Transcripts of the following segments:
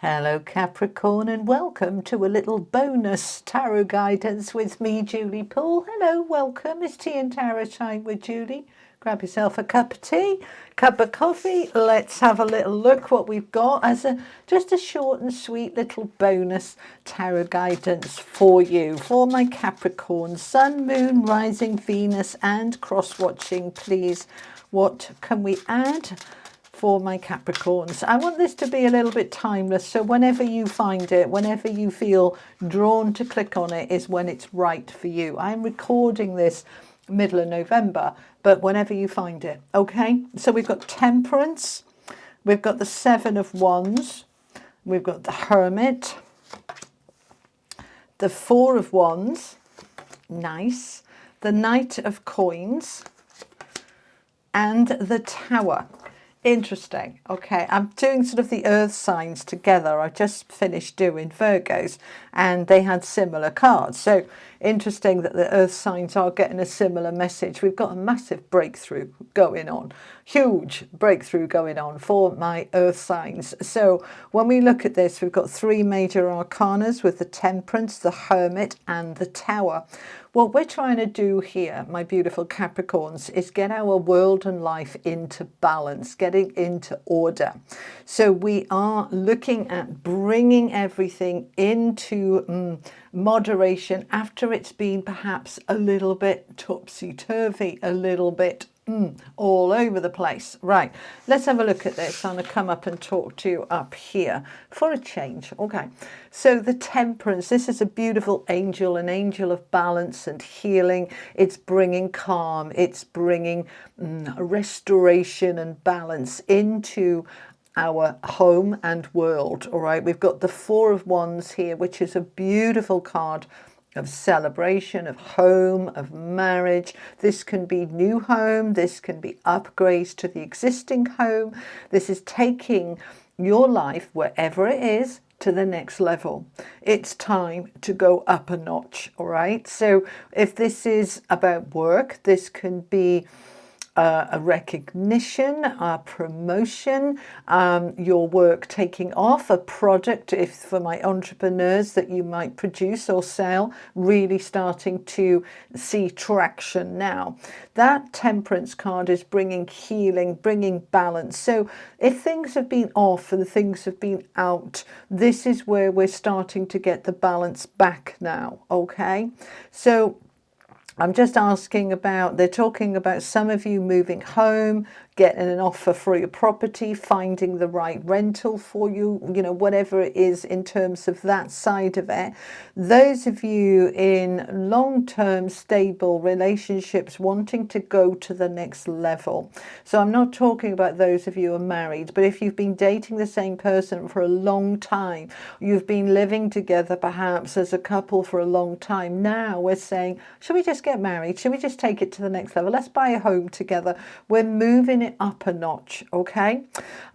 Hello Capricorn, and welcome to a little bonus tarot guidance with me, Julie Poole. Hello, welcome. It's tea and tarot time with Julie. Grab yourself a cup of tea, cup of coffee. Let's have a little look what we've got as just a short and sweet little bonus tarot guidance for you, for my Capricorn, Sun, Moon, Rising, Venus and cross-watching, please. What can we add for my Capricorns? I want this to be a little bit timeless, so whenever you find it, whenever you feel drawn to click on it, is when it's right for you. I'm recording this middle of November, but whenever you find it. Okay, so we've got Temperance, we've got the Seven of Wands, we've got the Hermit, the Four of Wands, nice, the Knight of Coins and the Tower. Interesting. Okay, I'm doing sort of the earth signs together. I just finished doing Virgos and they had similar cards. So interesting that the earth signs are getting a similar message. We've got a massive breakthrough going on, huge breakthrough going on for my earth signs. So when we look at this, we've got three major arcanas with the Temperance, the Hermit and the Tower. What we're trying to do here, my beautiful Capricorns, is get our world and life into balance, getting into order. So we are looking at bringing everything into moderation after it's been perhaps a little bit topsy-turvy, a little bit all over the place. Right, let's have a look at this. I'm going to come up and talk to you up here for a change. Okay, so the Temperance, this is a beautiful angel, an angel of balance and healing. It's bringing calm, it's bringing restoration and balance into our home and world. All right, we've got the Four of Wands here, which is a beautiful card of celebration, of home, of marriage. This can be new home, this can be upgrades to the existing home. This is taking your life, wherever it is, to the next level. It's time to go up a notch. All right, so if this is about work, this can be a recognition, a promotion, your work taking off, a product, if for my entrepreneurs, that you might produce or sell, really starting to see traction now. That Temperance card is bringing healing, bringing balance. So if things have been off and things have been out, this is where we're starting to get the balance back now. Okay, so I'm just asking about, they're talking about some of you moving home, getting an offer for your property, finding the right rental for you, you know, whatever it is in terms of that side of it. Those of you in long-term stable relationships wanting to go to the next level. So I'm not talking about those of you who are married, but if you've been dating the same person for a long time, you've been living together perhaps as a couple for a long time, now we're saying, should we just get married? Should we just take it to the next level? Let's buy a home together. We're moving it up a notch. Okay,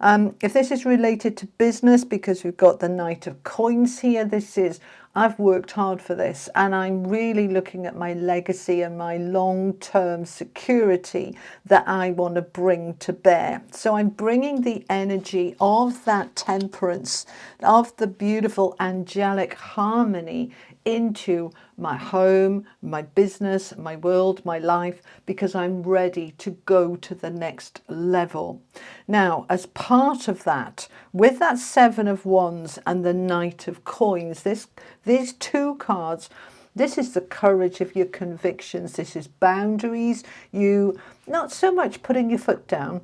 if this is related to business, because we've got the Knight of Coins here, this is, I've worked hard for this and I'm really looking at my legacy and my long-term security that I want to bring to bear. So I'm bringing the energy of that Temperance, of the beautiful angelic harmony into my home, my business, my world, my life, because I'm ready to go to the next level. Now, as part of that, with that Seven of Wands and the Knight of Coins, these two cards, this is the courage of your convictions. This is boundaries. You not so much putting your foot down.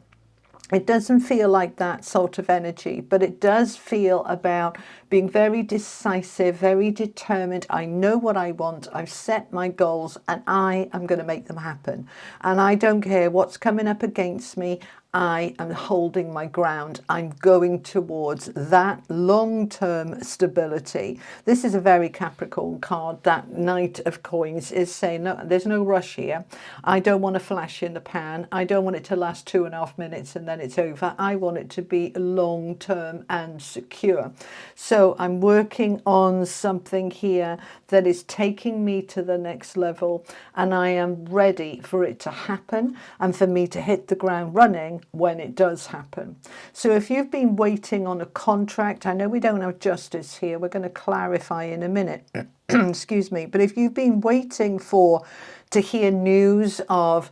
It doesn't feel like that sort of energy, but it does feel about being very decisive, very determined. I know what I want. I've set my goals and I am going to make them happen. And I don't care what's coming up against me. I am holding my ground. I'm going towards that long-term stability. This is a very Capricorn card. That Knight of Coins is saying, no, there's no rush here. I don't want a flash in the pan. I don't want it to last 2.5 minutes and then it's over. I want it to be long-term and secure. So I'm working on something here that is taking me to the next level, and I am ready for it to happen and for me to hit the ground running happening when it does happen. So if you've been waiting on a contract, I know we don't have justice here, we're going to clarify in a minute, excuse me, but if you've been waiting to hear news of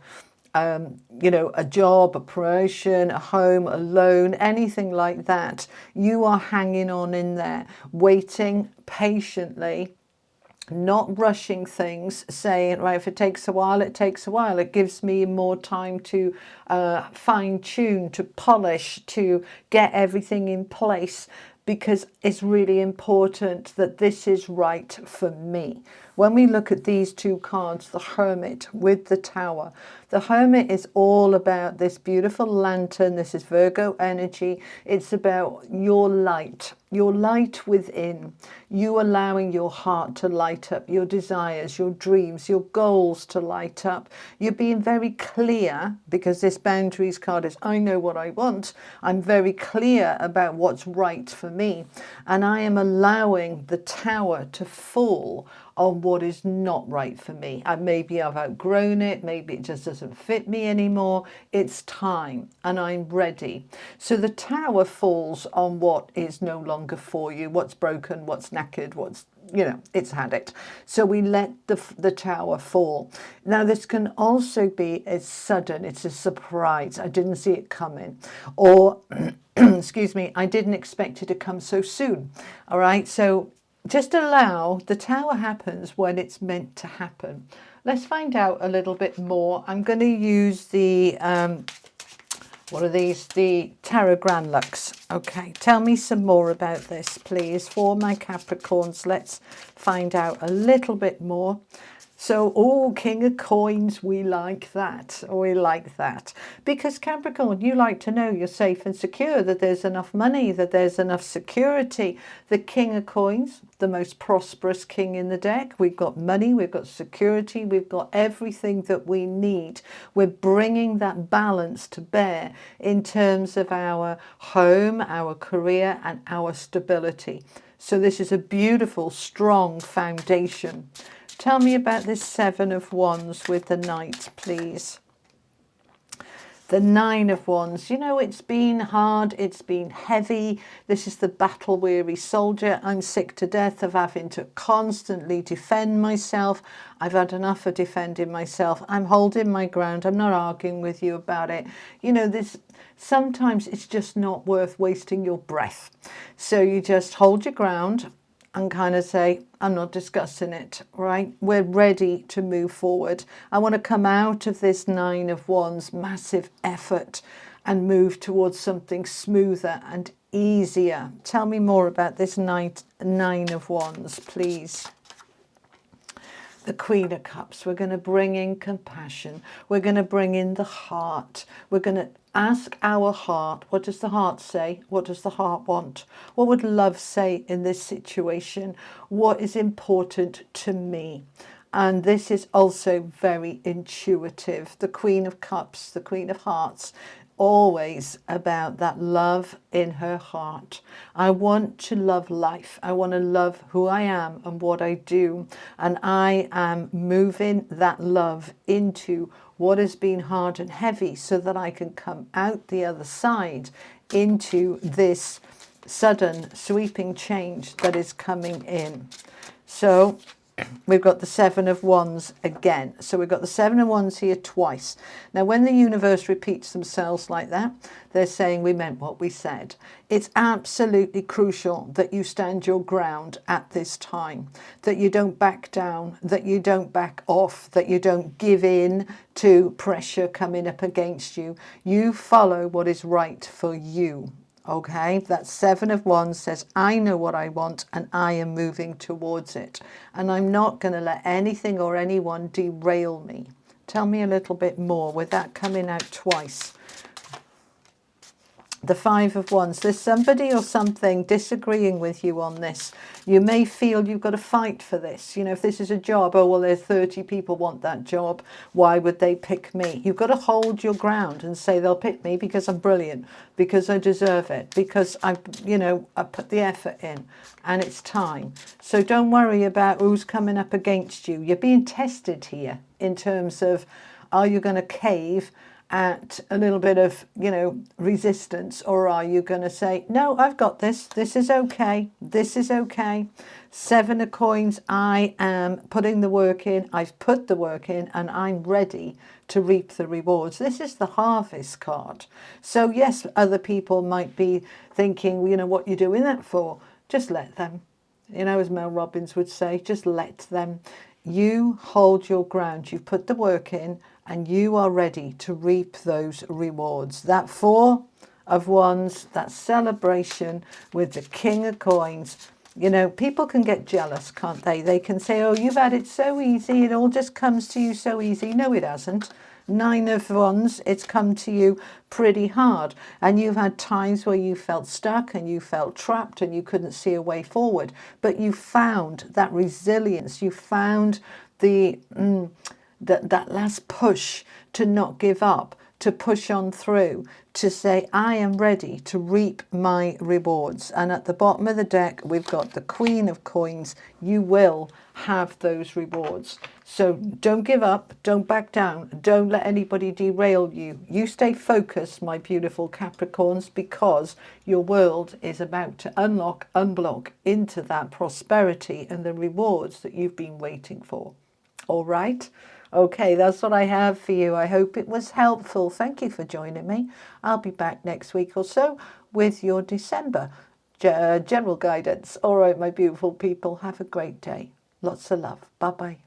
a job, a promotion, a home, a loan, anything like that, you are hanging on in there, waiting patiently, not rushing things, saying, right, if it takes a while, it takes a while. It gives me more time to fine tune, to polish, to get everything in place, because it's really important that this is right for me. When we look at these two cards, the Hermit with the Tower, the Hermit is all about this beautiful lantern. This is Virgo energy. It's about your light within, you allowing your heart to light up, your desires, your dreams, your goals to light up. You're being very clear, because this boundaries card is, I know what I want. I'm very clear about what's right for me. And I am allowing the Tower to fall on what is not right for me. And maybe I've outgrown it, maybe it just doesn't fit me anymore. It's time and I'm ready. So the Tower falls on what is no longer for you, what's broken, what's knackered, what's, it's had it. So we let the Tower fall. Now this can also be a sudden, it's a surprise. I didn't see it coming, or excuse me, I didn't expect it to come so soon. All right, so just allow, the Tower happens when it's meant to happen. Let's find out a little bit more. I'm going to use the, what are these? The Tarot Grand Lux. Okay, tell me some more about this, please. For my Capricorns, let's find out a little bit more. So, oh, King of Coins, we like that. We like that. Because Capricorn, you like to know you're safe and secure, that there's enough money, that there's enough security. The King of Coins, the most prosperous king in the deck. We've got money, we've got security, we've got everything that we need. We're bringing that balance to bear in terms of our home, our career, and our stability. So this is a beautiful, strong foundation. Tell me about this Seven of Wands with the Knight, please. The Nine of Wands, it's been hard, it's been heavy. This is the battle-weary soldier. I'm sick to death of having to constantly defend myself. I've had enough of defending myself. I'm holding my ground. I'm not arguing with you about it. Sometimes it's just not worth wasting your breath. So you just hold your ground and kind of say, I'm not discussing it, right? We're ready to move forward. I want to come out of this Nine of Wands, massive effort, and move towards something smoother and easier. Tell me more about this Nine of Wands, please. The Queen of Cups, we're going to bring in compassion. We're going to bring in the heart. We're going to ask our heart, what does the heart say? What does the heart want? What would love say in this situation? What is important to me? And this is also very intuitive. The Queen of Cups, the Queen of Hearts, always about that love in her heart. I want to love life. I want to love who I am and what I do. And I am moving that love into what has been hard and heavy so that I can come out the other side into this sudden sweeping change that is coming in. So we've got the Seven of Wands again. So we've got the Seven of Wands here twice. Now, when the universe repeats themselves like that, they're saying we meant what we said. It's absolutely crucial that you stand your ground at this time, that you don't back down, that you don't back off, that you don't give in to pressure coming up against you. You follow what is right for you. Okay, that Seven of Wands says, I know what I want and I am moving towards it. And I'm not going to let anything or anyone derail me. Tell me a little bit more with that coming out twice. The Five of Wands, there's somebody or something disagreeing with you on this. You may feel you've got to fight for this. If this is a job, oh, well, there's 30 people want that job. Why would they pick me? You've got to hold your ground and say they'll pick me because I'm brilliant, because I deserve it, because I put the effort in and it's time. So don't worry about who's coming up against you. You're being tested here in terms of, are you going to cave at a little bit of, you know, resistance? Or are you going to say, no, I've got this. This is okay. This is okay. 7 of coins. I am putting the work in. I've put the work in and I'm ready to reap the rewards. This is the harvest card. So yes, other people might be thinking, you know, what you're doing that for? Just let them. You know, as Mel Robbins would say, just let them. You hold your ground. You've put the work in and you are ready to reap those rewards. That 4 of Wands, that celebration with the King of Coins. You know, people can get jealous, can't they? They can say, oh, you've had it so easy. It all just comes to you so easy. No, it hasn't. 9 of Wands, it's come to you pretty hard. And you've had times where you felt stuck and you felt trapped and you couldn't see a way forward. But you found that resilience. You found the that last push to not give up, to push on through, to say, I am ready to reap my rewards. And at the bottom of the deck, we've got the Queen of Coins. You will have those rewards. So don't give up, don't back down, don't let anybody derail you. You stay focused, my beautiful Capricorns, because your world is about to unlock, unblock into that prosperity and the rewards that you've been waiting for. All right. Okay, that's what I have for you. I hope it was helpful. Thank you for joining me. I'll be back next week or so with your December general guidance. All right, my beautiful people, have a great day. Lots of love. Bye-bye.